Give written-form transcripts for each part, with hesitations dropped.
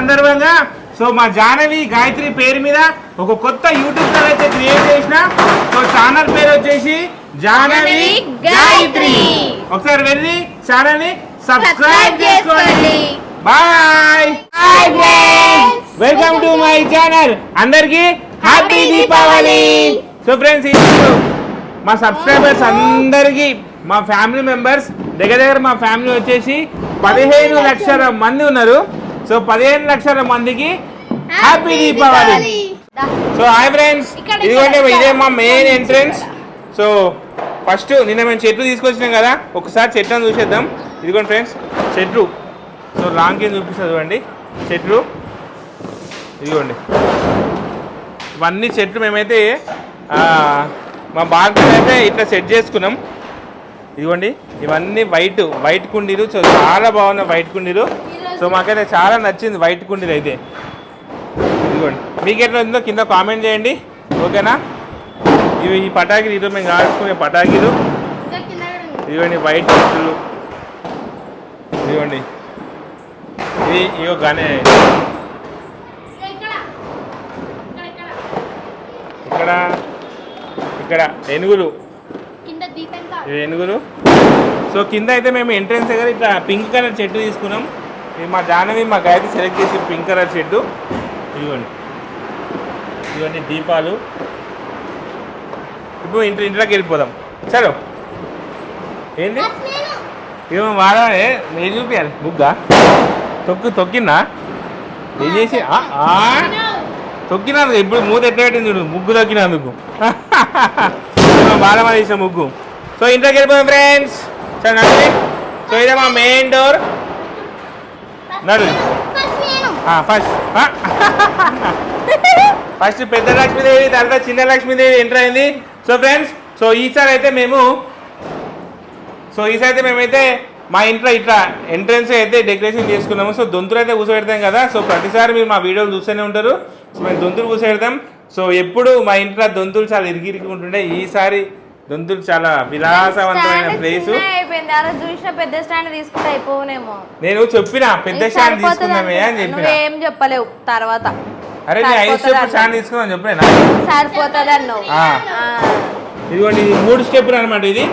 సందర్భంగా సో మా జాహ్నవి గాయత్రి పేరు మీద ఒక కొత్త యూట్యూబ్ ఛానల్ అయితే క్రియేట్ చేసిన. సో ఛానల్ పేరు వచ్చేసి జాహ్నవి గాయత్రి. ఒకసారి వెళ్ళి ఛానల్ ని సబ్స్క్రైబ్ చేసుకోండి. Bye, welcome to my channel. అందరికి హ్యాపీ దీపావళి. సో ఫ్రెండ్స్, మా సబ్స్క్రైబర్స్ అందరికి, మా ఫ్యామిలీ మెంబర్స్ దగ్గర మా ఫ్యామిలీ వచ్చేసి 15 లక్షల మంది ఉన్నారు. సో 15 లక్షల మందికి happy Deepavali. So hi friends, ఇదిగోండి ఇదే మా మెయిన్ ఎంట్రన్స్. సో ఫస్ట్ నిన్న మేము చెట్లు తీసుకొచ్చినాం కదా, ఒకసారి చెట్లను చూసేద్దాం. ఇదిగోండి ఫ్రెండ్స్ చెట్లు. సో లాంగ్ కింద చూపిస్తుంది చూడండి చెట్లు. ఇదిగోండి ఇవన్నీ చెట్లు మేమైతే మా బాల్కనీ అయితే ఇట్లా సెట్ చేసుకున్నాం. ఇదిగోండి ఇవన్నీ వైట్ కుండీలు. సో చాలా బాగున్నాయి వైట్ కుండీలు. సో మాకైతే చాలా నచ్చింది వైట్ కుండీలు అయితే. ఇదిగోండి మీకు ఎట్లా ఉందో కింద కామెంట్ చేయండి, ఓకేనా. ఇవి ఈ పటాకీలు ఈరోజు మేము కాల్చుకునే పటాకీలు. ఇదిగోండి వైట్ చెట్లు. ఇదిగోండి ఇగో గానే ఇక్కడ ఏనుగులు. సో కింద అయితే మేము ఎంట్రెన్స్ దగ్గర ఇట్లా పింక్ కలర్ చెట్టు తీసుకున్నాం. ఇది మా జాహ్నవి మా గాయత్రి సెలెక్ట్ చేసి పింక్ కలర్ చెట్టు. ఇవన్నీ దీపాలు. ఇప్పుడు ఇంట్లోకి వెళ్ళిపోదాం. చలో ఏంది ఇవి వాడాలి, నేను చూపించాలి. ముగ్గా తొక్కిందా ఏం చేసి తొక్కినందుకు ఇప్పుడు మూత ఎట్లా పెట్టింది చూడు, ముగ్గు తొక్కినందుకు. బాగా మంది ఇష్టం ముగ్గు. సో ఇంట్లోకి వెళ్ళిపోయాం ఫ్రెండ్స్. నడు. సో ఇదే మా మెయిన్ డోర్. నడు ఫస్ట్ పెద్ద లక్ష్మీదేవి, తర్వాత చిన్న లక్ష్మీదేవి ఎంటర్ అయింది. సో ఫ్రెండ్స్, సో ఈసారి అయితే మేమైతే మా ఇంట్లో ఇట్లా ఎంట్రన్స్ అయితే డెకరేషన్ చేసుకున్నాము. సో దొంతులు అయితే కూర్చోబెడతాం కదా. సో ప్రతిసారి మీరు మా వీడియోలు చూస్తూనే ఉంటారు. సో మేము దొంతులు కూర్చోబెడతాం. సో ఎప్పుడు మా ఇంట్లో దొంతులు చాలా ఇరిగి ఉంటుండే. ఈసారి దొంతులు చాలా విలాసవంతమైన ప్లేస్. పెద్ద స్టాండ్ తీసుకుంటే అయిపోనేమో. నేను చెప్పిన పెద్ద స్టాండ్ తీసుకుందామే అని చెప్పిన. ఏం చెప్పలేవు తర్వాత. అరే నేను 5 స్టెప్ స్టాండ్ తీసుకుందాం చెప్పలేనా? సరిపోతుంది అన్నావు. ఇదిగోండి ఇది 3 స్టెప్పులు అనమాట ఇది.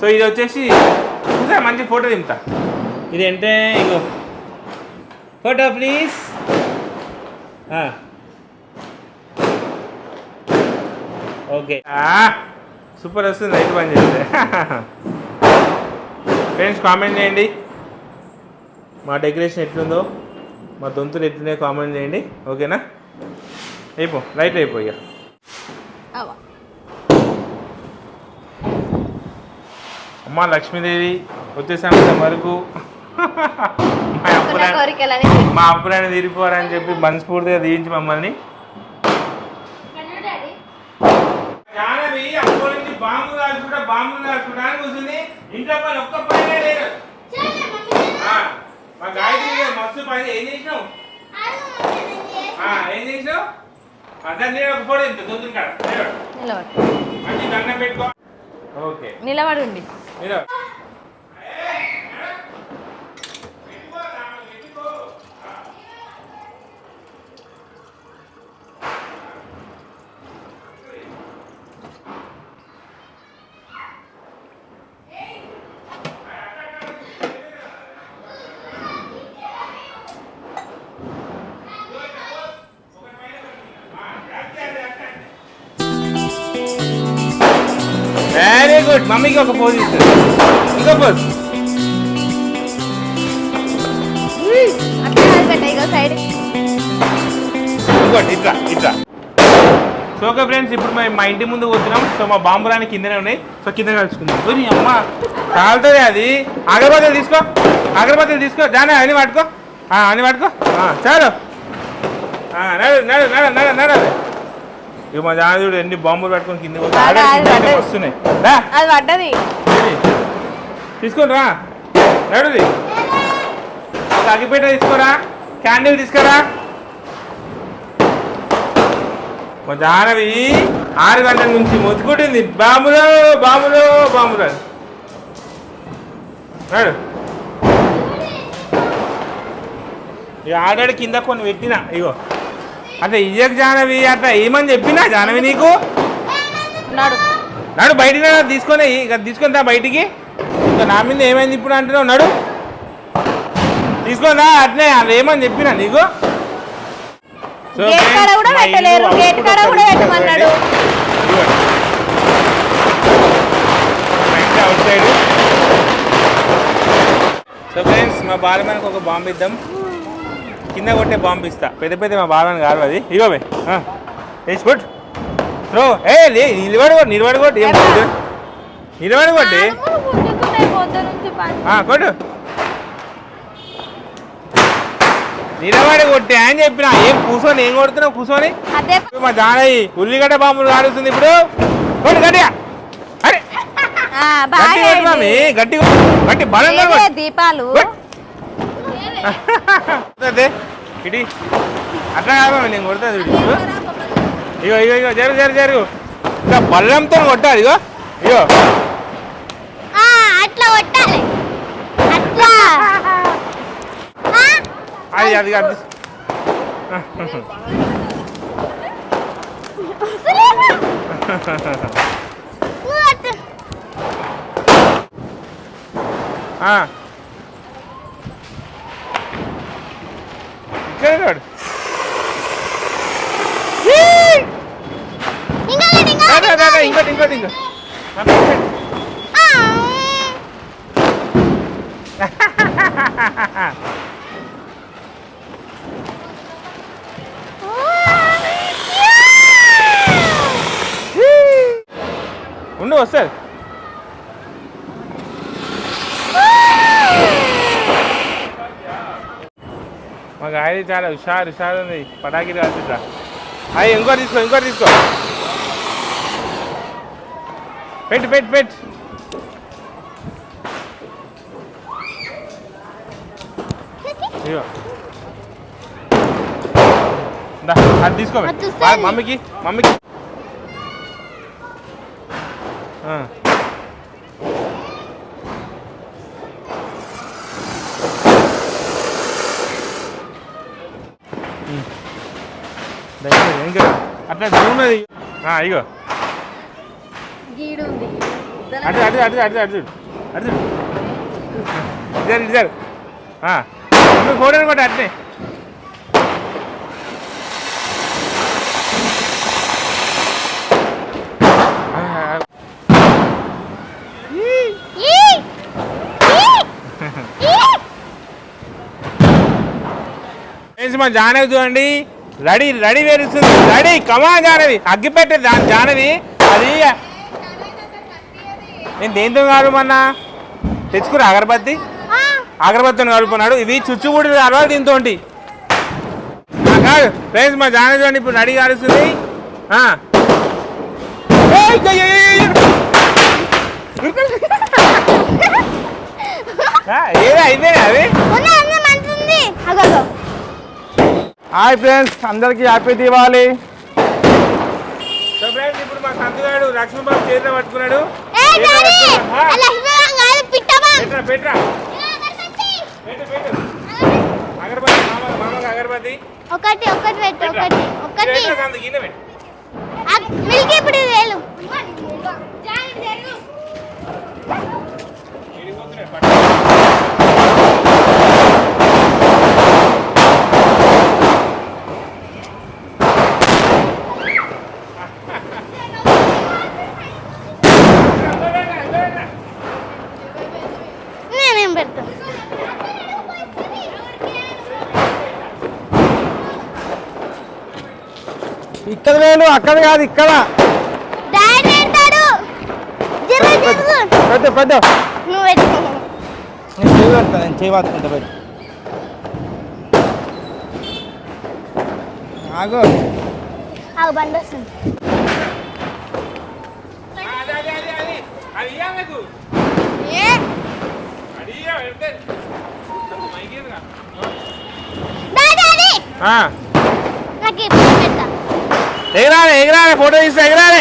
సో ఇది వచ్చేసి మంచి ఫోటో దింపుతా. ఇది అంటే ఇగో ఫోటో ప్లీజ్. ఓకే సూపర్ వస్తుంది లైట్ పని చేస్తే. ఫ్రెండ్స్ కామెంట్ చేయండి మా డెకరేషన్ ఎట్లుందో, మా దొంతులు ఎట్లున్నాయో కామెంట్ చేయండి, ఓకేనా. లైట్ అయిపోయా. అమ్మ లక్ష్మీదేవి వచ్చేసాము వరకు మా అప్పుడైనా తీరిపోరని చెప్పి మనస్ఫూర్తిగా దీవించి మమ్మల్ని. బాంబులు కాల్చుకుంటా అని కూర్చుంది. ఇంట్లో పని ఒక్క పని లేదు. మా గాయత్రి మస్తు పని. ఏం చేసినావు? దాన్ని ఒక ఫోటో తింటా దొంతులు కాడ మంచి దండం పెట్టుకో. ఓకే నిలబడండి. Very good. మమ్మీకి ఒక పోజ్ ఇస్తుంది. ఇంకో పోజ్. ఇంకోటి ఇట్లా. సో ఓకే ఫ్రెండ్స్, ఇప్పుడు మేము మా ఇంటి ముందు కూర్చున్నాం. సో మా బాంబురాన్ని కిందనే ఉన్నాయి. సో కింద కలుసుకుందాం. అమ్మ కాలుతుంది అది. అగరబత్తులు తీసుకో జానే. అని పట్టుకో. చాలు. నడు. ఇక మా జానదుడు ఎన్ని బాంబులు పట్టుకొని కింద వస్తున్నాయి. తీసుకొని రా. నడుది. ఒక అగ్గిపేట తీసుకోరా. క్యాండిల్ తీసుకురా. మా జానవి 6 గంటల నుంచి మొత్తుకుంటుంది బాంబులో. నడు. ఇక ఆల్రెడీ కింద కొన్ని పెట్టినా ఇగో అట్లా ఇయ్యకు జానవి అట్లా ఏమని చెప్పినా జానవి నీకు నాడు నాడు బయటికి తీసుకొని ఇక తీసుకొని రా బయటికి ఇంకా నా మీద ఏమైంది ఇప్పుడు అంటున్నావు నాడు తీసుకొని రా అట్లే అది ఏమని చెప్పినా నీకు గేట్ కాడ కూడా పెట్టలేరు గేట్ కాడ కూడా పెట్టమన్నాడు అవుట్ సైడ్ సో ఫ్రెండ్స్ మా బాలమనికి ఒక బాంబు ఇద్దాం కింద కొట్టే బాంబు ఇస్తా పెద్ద పెద్ద మా బాలమని కాదు అది ఇగో బే వేసి కొట్టు త్రో ఏ నిలబడుకోండి నిలబడుకోండి ఏం నిలబడుకోండి కొట్టు నిలబడి కొట్టే అని చెప్పిన ఏం కూర్చొని ఏం కొడుతున్నావు కూర్చొని మా జానయ్య ఉల్లిగడ్డ బాంబులు కాడుస్తుంది ఇప్పుడు కొట్టు గట్టిగా అరే గట్టి గట్టి బలంగా దీపాలు ఇటీ అట్లా కాదు నేను కొడుతుంది ఇగో ఇగో ఇగో జరుగు జరుగు జరుగు ఇంకా బల్లంతో కొట్టాలి ఇగో ఇగో అట్లా కొట్టాలి అట్లా అది అది అది ఇక్కడ ఇంకోటి ఇంకోటి ఇంకోటి ఉండు వస్తుంది మా గాయని చాలా హుషారు ఉంది పటాకీలు కాల్చుతా అవి ఇంకోటి తీసుకో ఇంకోటి తీసుకో పెట్టు పెట్టు పెట్టు ఇగో అది తీసుకో మమ్మీకి మమ్మీకి అట్లా ఉన్నది ఇగో అటు అటు అటు అటు అటు అటు ఇద్దరు ఇద్దరు ఫోటో కూడా అట్నే మా జానవి చూడండి రెడీ రెడీ వేరుస్తుంది రెడీ కమా జానవి అగ్గి పెట్టే జానవి అది నేను దేంతో కాదు మొన్న తెచ్చుకురా అగరబత్తి అగరబత్తిని కలుపుకున్నాడు ఇవి చుచ్చుబుడి కావాలి దీంతో కాదు ఫ్రెండ్స్ మా జానవి చూడండి ఇప్పుడు రెడీ కాలుస్తుంది ఏదో అయిపోయినా అవి హాయ్ ఫ్రెండ్స్ అందరికి హ్యాపీ దీవాలి సో ఫ్రెండ్స్ ఇప్పుడు మా సంతుగాడు లక్ష్మీబాబు చేతిలో పట్టుకున్నాడు పెట్రా అగరబత్తి మామకి అగరబత్తి ఒకటి ఒకటి పెట్టు ఒకటి ఒకటి గిన్నె పెట్టు మిల్కి ఇప్పుడు వేలు నేనేం పెడతా ఇక్కడ వేలు అక్కడ కాదు ఇక్కడ డాడీ పెడతాడు పెద్ద పెద్ద నువ్వు పెట్టు నేను చేయి పెడతా నేను చేయి పట్టుకుంటా పెద్ద ఆగు ఆగు బండి వస్తుంది నాకు ఇప్పుడు పెడతా ఎగరాలి ఎగరాలి ఫోటో తీస్తే ఎగరాలి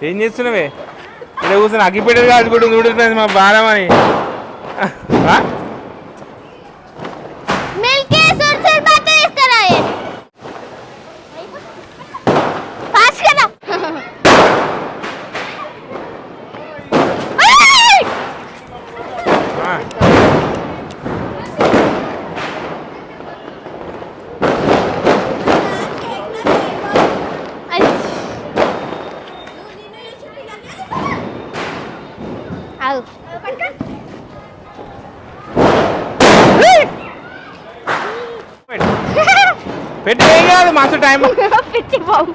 ఏం చేస్తున్నావే ఇక్కడ కూర్చొని అగ్గిపెట్టెలు కాల్చుకుంటుంది నూడిల్స్ ఫ్రెండ్స్ మా బాలమని మిల్కీ సుర్సుర్ బాత్ తీసుకురాయే ఫాస్ట్ కదా ఆగు పెట్టి ఏం కాదు మస్తు టైం పిచ్చి బాబు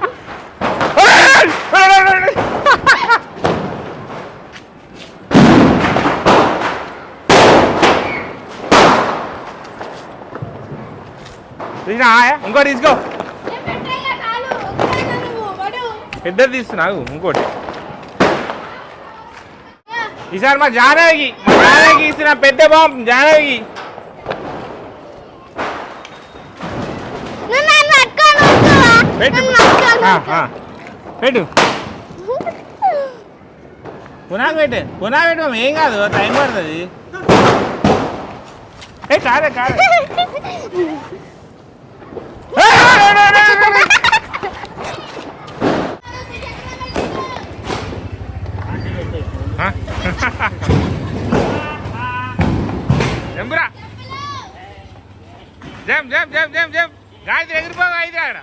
ఇంకోటి తీసుకో పెద్దది తీస్తున్నావు ఇంకోటి ఈసారి మా జానకి ఇస్తున్న పెద్ద బాంబు జానకి నువ్వు నన్ను పట్టుకొని వస్తావా? పెట్టు నన్ను పట్టుకొని పెట్టు పునాకు పెట్టు ఏం కాదు టైం పడుతుంది ఏ కాదే జంబురా జం గాయత్రి ఎగిరిపోగా అయితే ఆడ